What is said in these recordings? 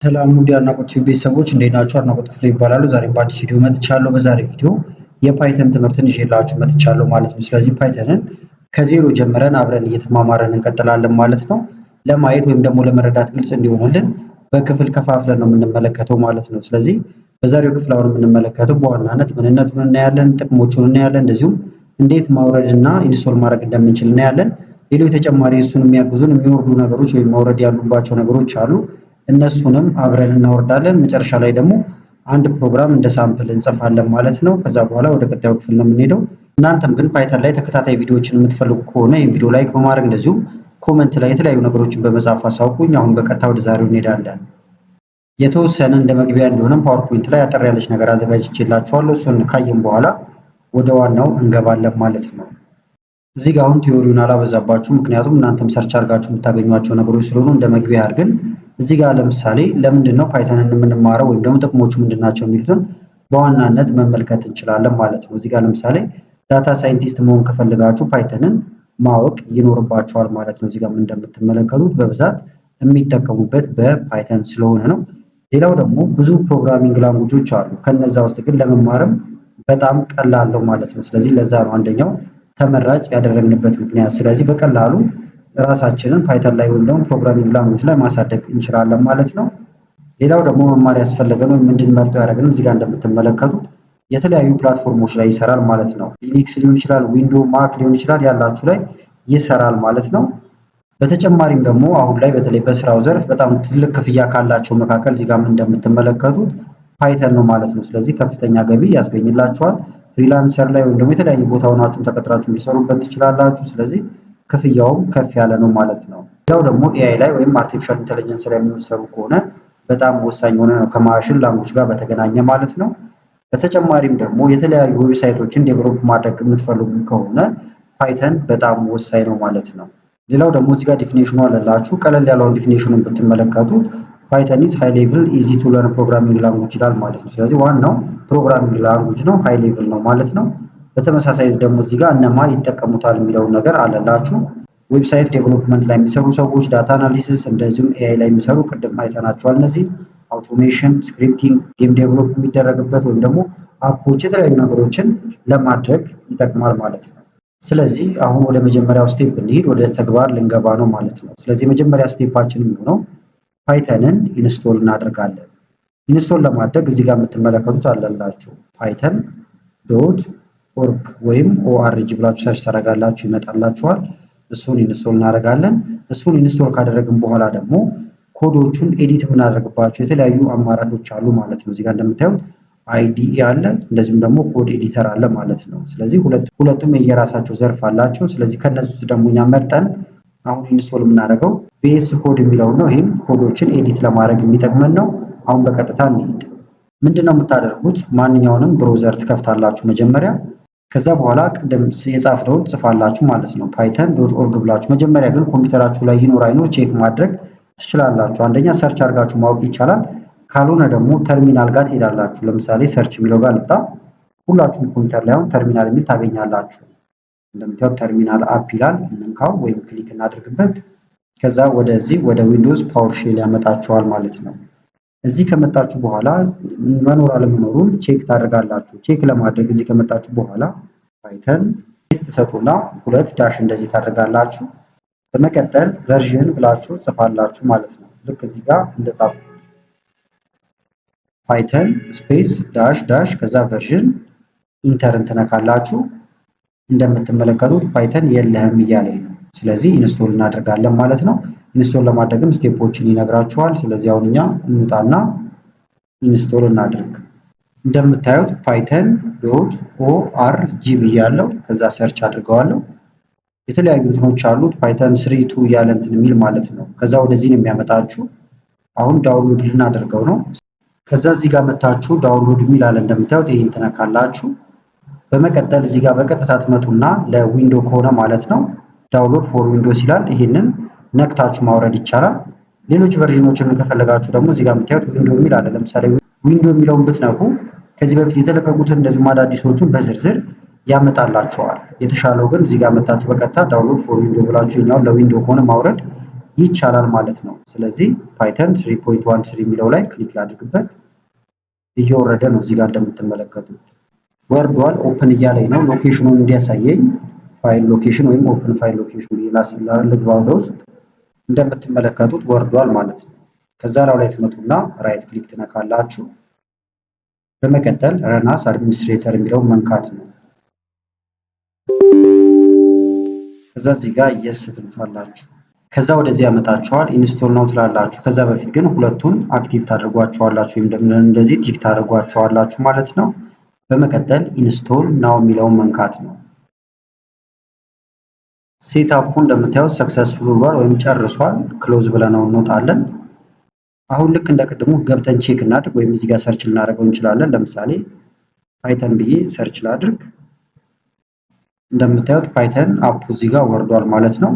ሰላም ውድ የአድናቆት ቤተሰቦች እንዴት ናችሁ? አድናቆት ክፍሌ ይባላሉ። ዛሬም በአዲስ ቪዲዮ መጥቻለሁ። በዛሬ ቪዲዮ የፓይተን ትምህርትን ይዤላችሁ መጥቻለሁ ማለት ነው። ስለዚህ ፓይተንን ከዜሮ ጀምረን አብረን እየተማማረን እንቀጥላለን ማለት ነው። ለማየት ወይም ደግሞ ለመረዳት ግልጽ እንዲሆንልን በክፍል ከፋፍለን ነው የምንመለከተው ማለት ነው። ስለዚህ በዛሬው ክፍል አሁን የምንመለከተው በዋናነት ምንነቱን እናያለን፣ ጥቅሞቹን እናያለን፣ እንደዚሁም እንዴት ማውረድ እና ኢንስቶል ማድረግ እንደምንችል እናያለን። ሌሎች ተጨማሪ እሱን የሚያግዙን የሚወርዱ ነገሮች ወይም ማውረድ ያሉባቸው ነገሮች አሉ። እነሱንም አብረን እናወርዳለን። መጨረሻ ላይ ደግሞ አንድ ፕሮግራም እንደ ሳምፕል እንጽፋለን ማለት ነው። ከዛ በኋላ ወደ ቀጣዩ ክፍል ነው የምንሄደው። እናንተም ግን ፓይተን ላይ ተከታታይ ቪዲዮዎችን የምትፈልጉ ከሆነ ይህን ቪዲዮ ላይክ በማድረግ እንደዚሁም ኮመንት ላይ የተለያዩ ነገሮችን በመጻፍ አሳውቁኝ። አሁን በቀጥታ ወደ ዛሬው እንሄዳለን። የተወሰነ እንደ መግቢያ እንዲሆንም ፓወርፖይንት ላይ አጠር ያለች ነገር አዘጋጅቼላችኋለሁ። እሱን ካየን በኋላ ወደ ዋናው እንገባለን ማለት ነው። እዚህ ጋር አሁን ቲዮሪውን አላበዛባችሁ፣ ምክንያቱም እናንተም ሰርች አድርጋችሁ የምታገኟቸው ነገሮች ስለሆኑ እንደ መግቢያ አድርገን እዚህ ጋር ለምሳሌ ለምንድን ነው ፓይተንን የምንማረው ወይም ደግሞ ጥቅሞቹ ምንድን ናቸው የሚሉትን በዋናነት መመልከት እንችላለን ማለት ነው። እዚህ ጋር ለምሳሌ ዳታ ሳይንቲስት መሆን ከፈለጋችሁ ፓይተንን ማወቅ ይኖርባችኋል ማለት ነው። እዚህ ጋር እንደምትመለከቱት በብዛት የሚጠቀሙበት በፓይተን ስለሆነ ነው። ሌላው ደግሞ ብዙ ፕሮግራሚንግ ላንጉጆች አሉ። ከነዛ ውስጥ ግን ለመማርም በጣም ቀላል ነው ማለት ነው። ስለዚህ ለዛ ነው አንደኛው ተመራጭ ያደረግንበት ምክንያት። ስለዚህ በቀላሉ ራሳችንን ፓይተን ላይ ወይም ደግሞ ፕሮግራሚንግ ላንጉጅ ላይ ማሳደግ እንችላለን ማለት ነው። ሌላው ደግሞ መማር ያስፈለገን ወይም እንድንመርጠው ያደረግን እዚህ ጋር እንደምትመለከቱት የተለያዩ ፕላትፎርሞች ላይ ይሰራል ማለት ነው። ሊኒክስ ሊሆን ይችላል፣ ዊንዶ ማክ ሊሆን ይችላል፣ ያላችሁ ላይ ይሰራል ማለት ነው። በተጨማሪም ደግሞ አሁን ላይ በተለይ በስራው ዘርፍ በጣም ትልቅ ክፍያ ካላቸው መካከል እዚህ ጋር እንደምትመለከቱት ፓይተን ነው ማለት ነው። ስለዚህ ከፍተኛ ገቢ ያስገኝላችኋል። ፍሪላንሰር ላይ ወይም ደግሞ የተለያዩ ቦታ ሆናችሁ ተቀጥራችሁ ሊሰሩበት ትችላላችሁ። ስለዚህ ክፍያውም ከፍ ያለ ነው ማለት ነው። ሌላው ደግሞ ኤአይ ላይ ወይም አርቲፊሻል ኢንተለጀንስ ላይ የሚሰሩ ከሆነ በጣም ወሳኝ የሆነ ነው ከማሽን ላንጉጅ ጋር በተገናኘ ማለት ነው። በተጨማሪም ደግሞ የተለያዩ ዌብሳይቶችን ዴቨሎፕ ማድረግ የምትፈልጉ ከሆነ ፓይተን በጣም ወሳኝ ነው ማለት ነው። ሌላው ደግሞ እዚህ ጋር ዲፊኔሽኑ አለላችሁ። ቀለል ያለውን ዲፊኔሽኑን ብትመለከቱት ፓይተን ኢዝ ሃይ ሌቭል ኢዚ ቱ ለርን ፕሮግራሚንግ ላንጉጅ ይላል ማለት ነው። ስለዚህ ዋናው ፕሮግራሚንግ ላንጉጅ ነው፣ ሃይ ሌቭል ነው ማለት ነው። በተመሳሳይ ደግሞ እዚህ ጋር እነማ ይጠቀሙታል የሚለውን ነገር አለላችሁ። ዌብሳይት ዴቨሎፕመንት ላይ የሚሰሩ ሰዎች፣ ዳታ አናሊሲስ፣ እንደዚሁም ኤአይ ላይ የሚሰሩ ቅድም አይተናቸዋል። እነዚህ አውቶሜሽን፣ ስክሪፕቲንግ፣ ጌም ዴቨሎፕ የሚደረግበት ወይም ደግሞ አፖች የተለያዩ ነገሮችን ለማድረግ ይጠቅማል ማለት ነው። ስለዚህ አሁን ወደ መጀመሪያው ስቴፕ እንሂድ፣ ወደ ተግባር ልንገባ ነው ማለት ነው። ስለዚህ የመጀመሪያ ስቴፓችን የሚሆነው ፓይተንን ኢንስቶል እናደርጋለን። ኢንስቶል ለማድረግ እዚህ ጋር የምትመለከቱት አለላችሁ ፓይተን ዶት ኦርግ ወይም ኦአርጂ ብላችሁ ሰርች ታደርጋላችሁ፣ ይመጣላችኋል። እሱን ኢንስቶል እናደርጋለን። እሱን ኢንስቶል ካደረግን በኋላ ደግሞ ኮዶቹን ኤዲት የምናደርግባቸው የተለያዩ አማራጮች አሉ ማለት ነው። እዚህ ጋር እንደምታዩት አይዲኢ አለ፣ እንደዚሁም ደግሞ ኮድ ኤዲተር አለ ማለት ነው። ስለዚህ ሁለቱም የየራሳቸው ዘርፍ አላቸው። ስለዚህ ከነዚህ ውስጥ ደግሞ እኛ መርጠን አሁን ኢንስቶል የምናደርገው ቤስ ኮድ የሚለውን ነው። ይህም ኮዶችን ኤዲት ለማድረግ የሚጠቅመን ነው። አሁን በቀጥታ እንሂድ። ምንድነው የምታደርጉት? ማንኛውንም ብሮዘር ትከፍታላችሁ መጀመሪያ። ከዛ በኋላ ቅድም የጻፍነውን ጽፋላችሁ ማለት ነው። ፓይተን ዶት ኦርግ ብላችሁ መጀመሪያ ግን ኮምፒውተራችሁ ላይ ይኖር አይኖር ቼክ ማድረግ ትችላላችሁ። አንደኛ ሰርች አድርጋችሁ ማወቅ ይቻላል። ካልሆነ ደግሞ ተርሚናል ጋር ትሄዳላችሁ። ለምሳሌ ሰርች የሚለው ጋር ልምጣ። ሁላችሁም ኮምፒውተር ላይ አሁን ተርሚናል የሚል ታገኛላችሁ። እንደምታዩት ተርሚናል አፕ ይላል። እንንካው ወይም ክሊክ እናድርግበት። ከዛ ወደዚህ ወደ ዊንዶውስ ፓወር ሼል ያመጣችኋል ማለት ነው። እዚህ ከመጣችሁ በኋላ መኖር አለመኖሩን ቼክ ታደርጋላችሁ። ቼክ ለማድረግ እዚህ ከመጣችሁ በኋላ ፓይተን ቴስት ትሰጡና 2 ዳሽ እንደዚህ ታደርጋላችሁ። በመቀጠል ቨርዥን ብላችሁ ጽፋላችሁ ማለት ነው። ልክ እዚህ ጋር እንደጻፉት ፓይተን ስፔስ ዳሽ ዳሽ ከዛ ቨርዥን ኢንተርን ትነካላችሁ። እንደምትመለከቱት ፓይተን የለህም እያለኝ ነው። ስለዚህ ኢንስቶል እናደርጋለን ማለት ነው። ኢንስቶል ለማድረግም ስቴፖችን ይነግራችኋል። ስለዚህ አሁን እኛ እንውጣና ኢንስቶል እናድርግ። እንደምታዩት ፓይተን ዶት ኦአርጂ ብያለሁ። ከዛ ሰርች አድርገዋለሁ። የተለያዩ እንትኖች አሉት። ፓይተን 3.2 እያለ እንትን የሚል ማለት ነው። ከዛ ወደዚህ ነው የሚያመጣችሁ። አሁን ዳውንሎድ ልናደርገው ነው። ከዛ እዚህ ጋር መታችሁ ዳውንሎድ የሚል አለ። እንደምታዩት ይሄን ትነካላችሁ። በመቀጠል እዚህ ጋር በቀጥታ ትመጡና ለዊንዶ ከሆነ ማለት ነው ዳውንሎድ ፎር ዊንዶስ ይላል። ይሄንን ነክታችሁ ማውረድ ይቻላል። ሌሎች ቨርዥኖችን ከፈለጋችሁ ደግሞ እዚህ ጋር የምታዩት ዊንዶ የሚል አለ። ለምሳሌ ዊንዶ የሚለውን ብትነኩ ከዚህ በፊት የተለቀቁትን እንደዚሁም አዳዲሶቹን በዝርዝር ያመጣላችኋል። የተሻለው ግን እዚህ ጋር መታችሁ በቀጥታ ዳውንሎድ ፎር ዊንዶ ብላችሁ እኛውን ለዊንዶ ከሆነ ማውረድ ይቻላል ማለት ነው። ስለዚህ ፓይተን 3.13 የሚለው ላይ ክሊክ ላድርግበት። እየወረደ ነው እዚህ ጋር እንደምትመለከቱት ወርዷል። ኦፕን እያለኝ ነው ሎኬሽኑን እንዲያሳየኝ ፋይል ሎኬሽን ወይም ኦፕን ፋይል ሎኬሽን ልግባ ወደ ውስጥ። እንደምትመለከቱት ወርዷል ማለት ነው። ከዛ ላይ ትመጡና ራይት ክሊክ ትነካላችሁ። በመቀጠል ረን አስ አድሚኒስትሬተር የሚለውን መንካት ነው። ከዛ እዚህ ጋር የስ ትሉታላችሁ። ከዛ ወደዚህ ያመጣችኋል። ኢንስቶል ነው ትላላችሁ። ከዛ በፊት ግን ሁለቱን አክቲቭ ታደርጓቸዋላችሁ ወይም ደግሞ እንደዚህ ቲክ ታደርጓቸዋላችሁ ማለት ነው። በመቀጠል ኢንስቶል ናው የሚለውን መንካት ነው። ሴትአፑ እንደምታዩት ሰክሰስፉል ብሏል ወይም ጨርሷል። ክሎዝ ብለነው እንወጣለን። አሁን ልክ እንደ ቅድሙ ገብተን ቼክ እናድርግ ወይም እዚህ ጋር ሰርች ልናደርገው እንችላለን። ለምሳሌ ፓይተን ብዬ ሰርች ላድርግ። እንደምታዩት ፓይተን አፑ እዚህ ጋር ወርዷል ማለት ነው።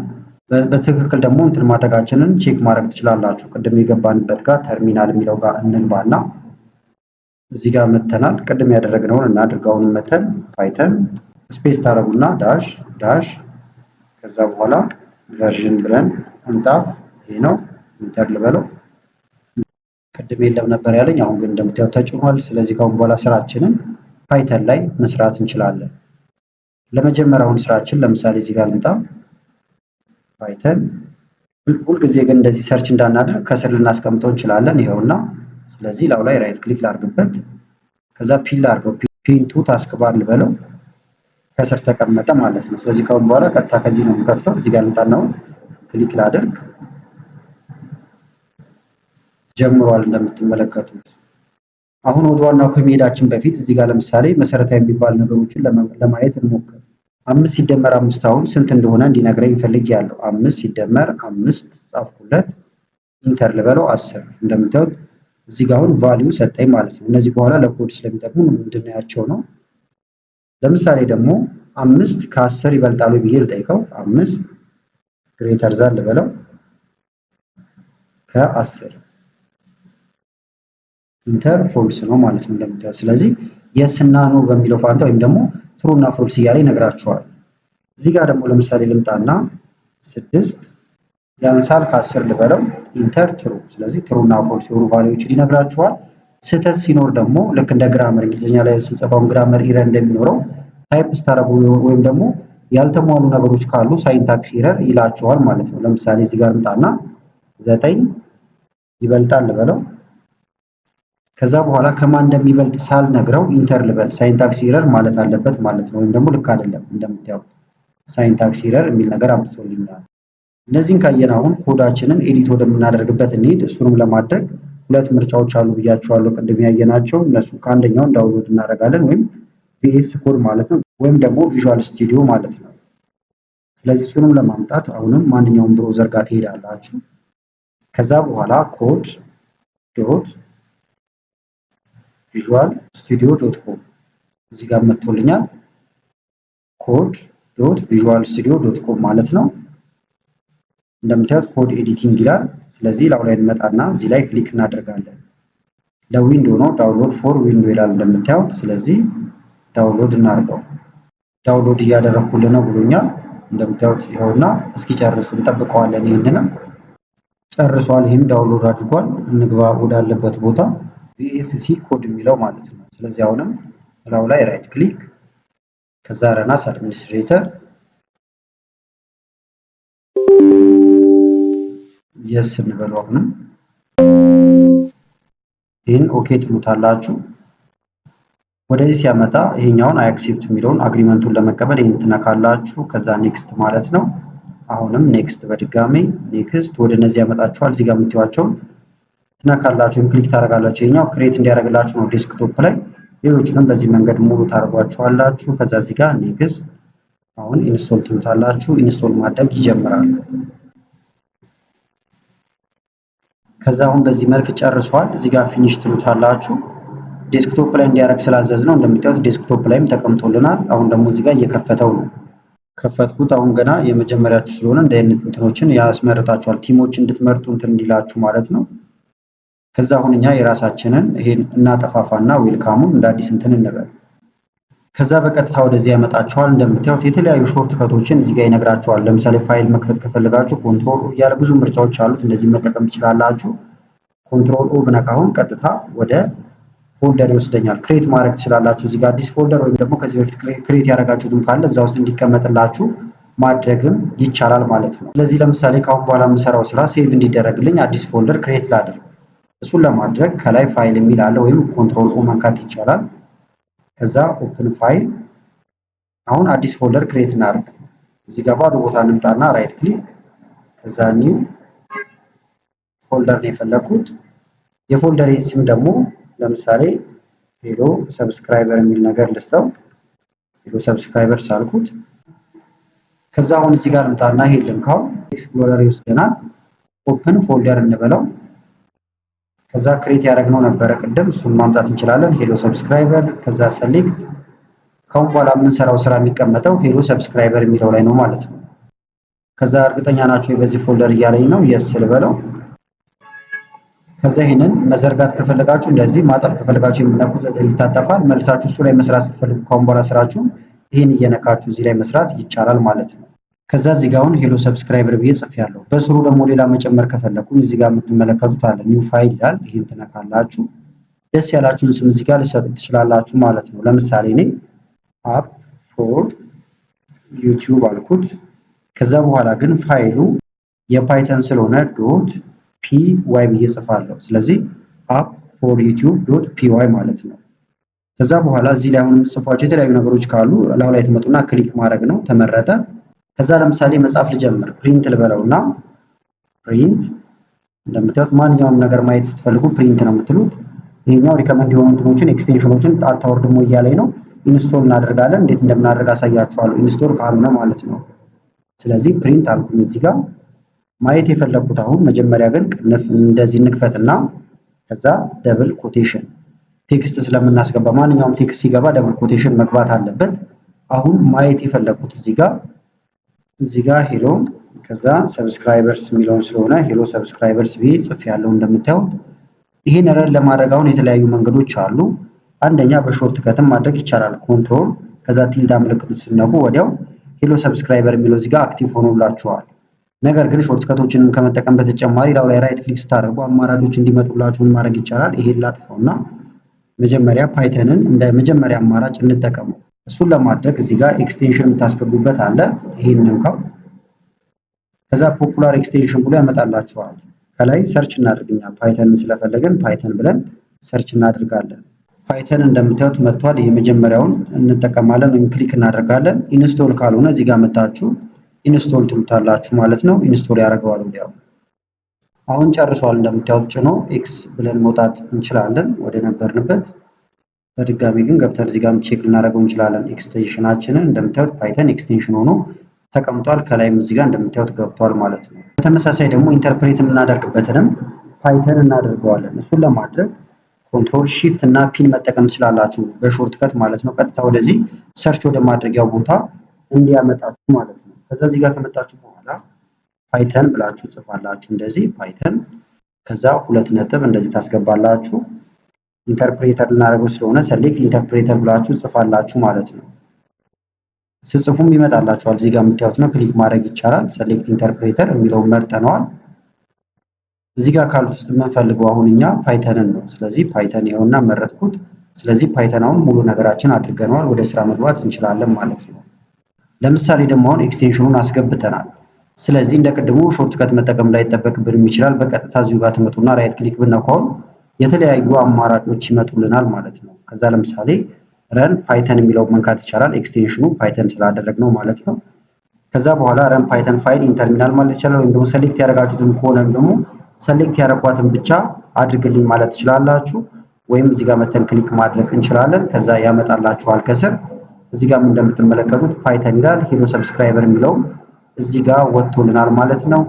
በትክክል ደግሞ እንትን ማድረጋችንን ቼክ ማድረግ ትችላላችሁ። ቅድም የገባንበት ጋር ተርሚናል የሚለው ጋር እንግባና እዚህ ጋር መተናል። ቅድም ያደረግነውን እናድርጋውን መተን ፓይተን ስፔስ ታረጉና ዳሽ ዳሽ ከዛ በኋላ ቨርዥን ብለን እንጻፍ። ይሄ ነው ኢንተር ልበለው። ቅድም የለም ነበር ያለኝ፣ አሁን ግን እንደምታዩት ተጭኗል። ስለዚህ ካሁን በኋላ ስራችንን ፓይተን ላይ መስራት እንችላለን። ለመጀመሪያውን ስራችን ለምሳሌ እዚህ ጋር ልምጣ። ፓይተን ሁልጊዜ ግን እንደዚህ ሰርች እንዳናደርግ ከስር ልናስቀምጠው እንችላለን። ይኸውና። ስለዚህ ላው ላይ ራይት ክሊክ ላድርግበት። ከዛ ፒን ላድርገው። ፒን ቱ ታስክ ባር ልበለው። ከስር ተቀመጠ ማለት ነው። ስለዚህ ካሁን በኋላ ቀጥታ ከዚህ ነው የምከፍተው። እዚህ ጋር ልምጣና ክሊክ ላድርግ። ጀምሯል እንደምትመለከቱት። አሁን ወደ ዋናው ከመሄዳችን በፊት እዚህ ጋር ለምሳሌ መሰረታዊ የሚባሉ ነገሮችን ለማየት እንሞክር። 5 ሲደመር 5 አሁን ስንት እንደሆነ እንዲነግረኝ ፈልጌያለሁ። 5 ሲደመር 5 ጻፍኩለት። ኢንተር ልበለው 10። እንደምታዩት እዚህ ጋር አሁን ቫልዩ ሰጠኝ ማለት ነው። እነዚህ በኋላ ለኮድ ስለሚጠቅሙ እንድናያቸው ነው። ለምሳሌ ደግሞ 5 ከ10 ይበልጣሉ ብዬ ልጠይቀው። 5 ግሬተር ዛን ልበለው ከ10 ኢንተር ፎልስ ነው ማለት ነው እንደምታዩት። ስለዚህ የስ እና ኖ በሚለው ፋንታ ወይም ደግሞ ትሩ እና ፎልስ እያለ ይነግራችኋል። እዚህ ጋር ደግሞ ለምሳሌ ልምጣና 6 ያንሳል ከ10 ልበለው ኢንተር ትሩ። ስለዚህ ትሩ እና ፎልስ የሆኑ ቫልዩዎችን ይነግራችኋል። ስህተት ሲኖር ደግሞ ልክ እንደ ግራመር እንግሊዝኛ ላይ ስንጽፈው ግራመር ኢረር እንደሚኖረው ታይፕ ስታረጉ ወይም ደግሞ ያልተሟሉ ነገሮች ካሉ ሳይንታክስ ኢረር ይላችኋል ማለት ነው። ለምሳሌ እዚህ ጋር ልምጣና 9 ይበልጣል ልበለው። ከዛ በኋላ ከማን እንደሚበልጥ ሳልነግረው ኢንተር ልበል። ሳይንታክስ ኢረር ማለት አለበት ማለት ነው። ወይም ደግሞ ልክ አይደለም። እንደምታዩት ሳይንታክስ ኢረር የሚል ነገር አምጥቶልኛል። እነዚህን ካየን አሁን ኮዳችንን ኤዲት ወደምናደርግበት እንሂድ። እሱንም ለማድረግ ሁለት ምርጫዎች አሉ ብያችኋለሁ ቅድም ያየናቸው። እነሱ ከአንደኛው ዳውንሎድ እናደርጋለን ወይም ቪኤስ ኮድ ማለት ነው፣ ወይም ደግሞ ቪዥዋል ስቱዲዮ ማለት ነው። ስለዚህ እሱንም ለማምጣት አሁንም ማንኛውም ብሮዘር ጋር ትሄዳላችሁ። ከዛ በኋላ ኮድ ዶት ቪዥዋል ስቱዲዮ ዶት ኮም እዚህ ጋር መጥቶልኛል። ኮድ ዶት ቪዥዋል ስቱዲዮ ዶት ኮም ማለት ነው። እንደምታዩት ኮድ ኤዲቲንግ ይላል። ስለዚህ ላው ላይ እንመጣና እዚህ ላይ ክሊክ እናደርጋለን። ለዊንዶ ነው ዳውንሎድ ፎር ዊንዶ ይላል እንደምታዩት። ስለዚህ ዳውንሎድ እናድርገው። ዳውንሎድ እያደረኩልን ነው ብሎኛል። እንደምታዩት ይኸውና፣ እስኪጨርስ እንጠብቀዋለን። ይሄንን ጨርሷል። ይሄን ዳውንሎድ አድርጓል። እንግባ ወዳለበት ቦታ ቪኤስሲ ኮድ የሚለው ማለት ነው። ስለዚህ አሁንም ላው ላይ ራይት ክሊክ ከዛ ረን አስ አድሚኒስትሬተር የስ እንበለው። አሁንም ይህን ኦኬ ትሉታላችሁ። ወደዚህ ሲያመጣ ይሄኛውን አይ አክሴፕት የሚለውን አግሪመንቱን ለመቀበል ይሄን ትነካላችሁ። ከዛ ኔክስት ማለት ነው። አሁንም ኔክስት በድጋሚ ኔክስት ወደ እነዚህ ያመጣችኋል። እዚህ ጋር የምትዩዋቸውን ትነካላችሁ ወይም ክሊክ ታደርጋላችሁ። ይሄኛው ክሬት እንዲያደርግላችሁ ነው ዴስክቶፕ ላይ። ሌሎቹንም በዚህ መንገድ ሙሉ ታደርጓቸዋላችሁ። ከዛ እዚህ ጋር ኔክስት አሁን ኢንስቶል ትሉታላችሁ። ኢንስቶል ማድረግ ይጀምራል። ከዛ አሁን በዚህ መልክ ጨርሷል። እዚህ ጋር ፊኒሽ ትሉታላችሁ። ዴስክቶፕ ላይ እንዲያደርግ ስላዘዝ ነው። እንደምታዩት ዴስክቶፕ ላይም ተቀምጦልናል። አሁን ደግሞ እዚህ ጋር እየከፈተው ነው። ከፈትኩት። አሁን ገና የመጀመሪያችሁ ስለሆነ እንደ አይነት እንትኖችን ያስመርጣችኋል። ቲሞች እንድትመርጡ እንትን እንዲላችሁ ማለት ነው። ከዛ አሁን እኛ የራሳችንን ይሄን እናጠፋፋና ዌልካሙን እንደ አዲስ እንትን እንበል። ከዛ በቀጥታ ወደዚህ ያመጣችኋል። እንደምታዩት የተለያዩ ሾርት ከቶችን እዚህ ጋር ይነግራችኋል። ለምሳሌ ፋይል መክፈት ከፈለጋችሁ ኮንትሮል ኦ እያለ ብዙ ምርጫዎች አሉት። እንደዚህ መጠቀም ትችላላችሁ። ኮንትሮል ኦ ብነካ አሁን ቀጥታ ወደ ፎልደር ይወስደኛል። ክሬት ማድረግ ትችላላችሁ። እዚህ ጋር አዲስ ፎልደር ወይም ደግሞ ከዚህ በፊት ክሬት ያደረጋችሁትም ካለ እዛ ውስጥ እንዲቀመጥላችሁ ማድረግም ይቻላል ማለት ነው። ስለዚህ ለምሳሌ ከአሁን በኋላ የምሰራው ስራ ሴቭ እንዲደረግልኝ አዲስ ፎልደር ክሬት ላድርግ። እሱን ለማድረግ ከላይ ፋይል የሚል አለ ወይም ኮንትሮል ኦ መንካት ይቻላል። ከዛ ኦፕን ፋይል። አሁን አዲስ ፎልደር ክሬት እናድርግ። እዚህ ጋር ባዶ ቦታ እንምጣና ራይት ክሊክ፣ ከዛ ኒው ፎልደር ነው የፈለኩት። የፎልደር ስም ደግሞ ለምሳሌ ሄሎ ሰብስክራይበር የሚል ነገር ልስተው፣ ሄሎ ሰብስክራይበር ሳልኩት። ከዛ አሁን እዚህ ጋር እንምጣና ይሄን ልንካው፣ ኤክስፕሎረር ይወስደናል። ኦፕን ፎልደር እንበለው። ከዛ ክሬት ያደረግነው ነበረ ቅድም፣ እሱን ማምጣት እንችላለን። ሄሎ ሰብስክራይበር፣ ከዛ ሰሌክት። ካሁን በኋላ የምንሰራው ስራ የሚቀመጠው ሄሎ ሰብስክራይበር የሚለው ላይ ነው ማለት ነው። ከዛ እርግጠኛ ናቸው በዚህ ፎልደር እያለኝ ነው፣ የስ ልበለው። ከዛ ይሄንን መዘርጋት ከፈለጋችሁ እንደዚህ፣ ማጠፍ ከፈለጋችሁ የምነኩት ይታጠፋል። መልሳችሁ እሱ ላይ መስራት ስትፈልጉ ካሁን በኋላ ስራችሁ ይሄን እየነካችሁ እዚህ ላይ መስራት ይቻላል ማለት ነው። ከዛ እዚህ ጋር አሁን ሄሎ ሰብስክራይበር ብዬ ጽፌያለሁ። በስሩ ደግሞ ሌላ መጨመር ከፈለኩኝ እዚህ ጋር የምትመለከቱት አለ ኒው ፋይል ይላል። ይሄን ትነካላችሁ። ደስ ያላችሁን ስም እዚህ ጋር ልሰጡት ትችላላችሁ ማለት ነው። ለምሳሌ እኔ አፕ ፎር ዩቲዩብ አልኩት። ከዛ በኋላ ግን ፋይሉ የፓይተን ስለሆነ ዶት ፒ ዋይ ብዬ ጽፋለሁ። ስለዚህ አፕ ፎር ዩቲዩብ ዶት ፒ ዋይ ማለት ነው። ከዛ በኋላ እዚህ ላይ አሁን የምጽፏቸው የተለያዩ ነገሮች ካሉ ላው ላይ ትመጡና ክሊክ ማድረግ ነው። ተመረጠ። ከዛ ለምሳሌ መጻፍ ልጀምር። ፕሪንት ልበለውና ፕሪንት፣ እንደምታዩት ማንኛውም ነገር ማየት ስትፈልጉ ፕሪንት ነው የምትሉት። ይሄኛው ሪከመንድ የሆኑ እንትኖችን ኤክስቴንሽኖችን አታወርድሞ እያለኝ ነው። ኢንስቶል እናደርጋለን። እንዴት እንደምናደርግ አሳያችኋለሁ። ኢንስቶል ካልሆነ ማለት ነው። ስለዚህ ፕሪንት አልኩኝ። እዚህ ጋር ማየት የፈለኩት አሁን መጀመሪያ ግን ቅንፍ እንደዚህ እንክፈትና ከዛ ደብል ኮቴሽን ቴክስት ስለምናስገባ ማንኛውም ቴክስት ሲገባ ደብል ኮቴሽን መግባት አለበት። አሁን ማየት የፈለኩት እዚህ ጋር ሄሎ ከዛ ሰብስክራይበርስ የሚለውን ስለሆነ ሄሎ ሰብስክራይበርስ ብዬ ጽፌያለሁ። እንደምታዩት ይሄን ረን ለማድረግ አሁን የተለያዩ መንገዶች አሉ። አንደኛ በሾርት ከትም ማድረግ ይቻላል። ኮንትሮል ከዛ ቲልዳ ምልክቱን ሲነኩ ወዲያው ሄሎ ሰብስክራይበር የሚለው እዚህ ጋር አክቲቭ ሆኖላችኋል። ነገር ግን ሾርት ከቶችንም ከመጠቀም በተጨማሪ ላው ላይ ራይት ክሊክ ስታደርጉ አማራጮች እንዲመጡላችሁ ማድረግ ይቻላል። ይሄን ላጥፋውና መጀመሪያ ፓይተንን እንደ መጀመሪያ አማራጭ እንጠቀመው። እሱን ለማድረግ እዚህ ጋር ኤክስቴንሽን የምታስገቡበት አለ። ይሄን እንካው። ከዛ ፖፑላር ኤክስቴንሽን ብሎ ያመጣላችኋል። ከላይ ሰርች እናድርግኛ ፓይተንን ስለፈለግን ፓይተን ብለን ሰርች እናድርጋለን። ፓይተን እንደምታዩት መጥቷል። የመጀመሪያውን እንጠቀማለን ወይም ክሊክ እናደርጋለን። ኢንስቶል ካልሆነ እዚህ ጋር መጣችሁ ኢንስቶል ትሉታላችሁ ማለት ነው። ኢንስቶል ያደርገዋል ወዲያው። አሁን ጨርሷል። እንደምታዩት ጭኖ ኤክስ ብለን መውጣት እንችላለን ወደ ነበርንበት። በድጋሚ ግን ገብተን እዚህ ጋር ቼክ ልናደርገው እንችላለን። ኤክስቴንሽናችንን እንደምታዩት ፓይተን ኤክስቴንሽን ሆኖ ተቀምጧል። ከላይም እዚህ ጋር እንደምታዩት ገብቷል ማለት ነው። በተመሳሳይ ደግሞ ኢንተርፕሬት የምናደርግበትንም ፓይተን እናደርገዋለን። እሱን ለማድረግ ኮንትሮል ሺፍት እና ፒን መጠቀም ትችላላችሁ በሾርት ከት ማለት ነው። ቀጥታ ወደዚህ ሰርች ወደ ማድረጊያው ቦታ እንዲያመጣችሁ ማለት ነው። ከዛ እዚህ ጋር ከመጣችሁ በኋላ ፓይተን ብላችሁ ጽፋላችሁ። እንደዚህ ፓይተን ከዛ ሁለት ነጥብ እንደዚህ ታስገባላችሁ። ኢንተርፕሬተር ልናደርገው ስለሆነ ሰሌክት ኢንተርፕሬተር ብላችሁ ጽፋላችሁ ማለት ነው። ስጽፉም ይመጣላችኋል። እዚህ ጋር የምታዩት ነው። ክሊክ ማድረግ ይቻላል። ሰሌክት ኢንተርፕሬተር የሚለውን መርጠነዋል። እዚህ ጋር ካሉት ውስጥ የምንፈልገው አሁን እኛ ፓይተንን ነው። ስለዚህ ፓይተን ይኸውና መረጥኩት። ስለዚህ ፓይተን አሁን ሙሉ ነገራችን አድርገነዋል። ወደ ስራ መግባት እንችላለን ማለት ነው። ለምሳሌ ደግሞ አሁን ኤክስቴንሽኑን አስገብተናል። ስለዚህ እንደ ቅድሙ ሾርትከት መጠቀም ላይ ይጠበቅብንም ይችላል። በቀጥታ እዚሁ ጋር ትመጡና ራይት ክሊክ ብነካው የተለያዩ አማራጮች ይመጡልናል ማለት ነው። ከዛ ለምሳሌ ረን ፓይተን የሚለው መንካት ይቻላል። ኤክስቴንሽኑ ፓይተን ስላደረግነው ማለት ነው። ከዛ በኋላ ረን ፓይተን ፋይል ኢን ተርሚናል ማለት ይቻላል። ወይም ደግሞ ሰሌክት ያደረጋችሁትን ከሆነም ደግሞ ሰሌክት ያደረኳትን ብቻ አድርግልኝ ማለት ትችላላችሁ። ወይም እዚህ ጋር መተን ክሊክ ማድረግ እንችላለን። ከዛ ያመጣላችኋል ከስር እዚህ ጋር እንደምትመለከቱት ፓይተን ይላል። ሄሎ ሰብስክራይበር የሚለው እዚህ ጋር ወጥቶልናል ማለት ነው።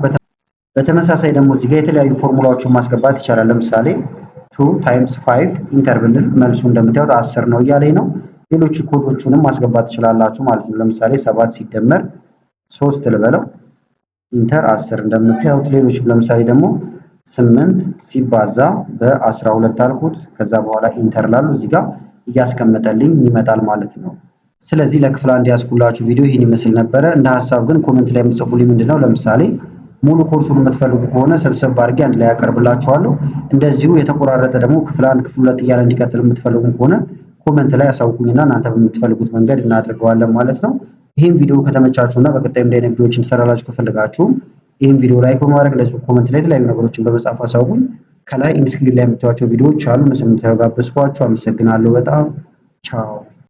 በተመሳሳይ ደግሞ እዚህ ጋር የተለያዩ ፎርሙላዎችን ማስገባት ይቻላል። ለምሳሌ 2 ታይምስ 5 ኢንተር ብንል መልሱ እንደምታዩት 10 ነው እያለኝ ነው። ሌሎች ኮዶቹንም ማስገባት ትችላላችሁ ማለት ነው። ለምሳሌ 7 ሲደመር 3 ልበለው ኢንተር 10 እንደምታዩት። ሌሎችም ለምሳሌ ደግሞ 8 ሲባዛ በ12 አልኩት። ከዛ በኋላ ኢንተር ላሉ እዚህ ጋር እያስቀመጠልኝ ይመጣል ማለት ነው። ስለዚህ ለክፍል አንድ ያስኩላችሁ ቪዲዮ ይህን ይመስል ነበረ። እንደ ሀሳብ ግን ኮመንት ላይ የምትጽፉልኝ ምንድነው ለምሳሌ ሙሉ ኮርሱን የምትፈልጉ ከሆነ ሰብሰብ አድርጌ አንድ ላይ ያቀርብላችኋለሁ። እንደዚሁ የተቆራረጠ ደግሞ ክፍል 1 ክፍል 2 እያለ እንዲቀጥል የምትፈልጉ ከሆነ ኮመንት ላይ አሳውቁኝና እናንተ በምትፈልጉት መንገድ እናደርገዋለን ማለት ነው። ይህን ቪዲዮ ከተመቻችሁና በቀጣይም እንዲህ አይነት ቪዲዮዎችን እንሰራላችሁ ከፈለጋችሁ ይህን ቪዲዮ ላይክ በማድረግ እንደዚሁ ኮመንት ላይ የተለያዩ ነገሮችን በመጻፍ አሳውቁኝ። ከላይ ኢንስክሪን ላይ የምታዩዋቸው ቪዲዮዎች አሉ። እነሱን ተጋበዝኳችሁ። አመሰግናለሁ በጣም ቻው።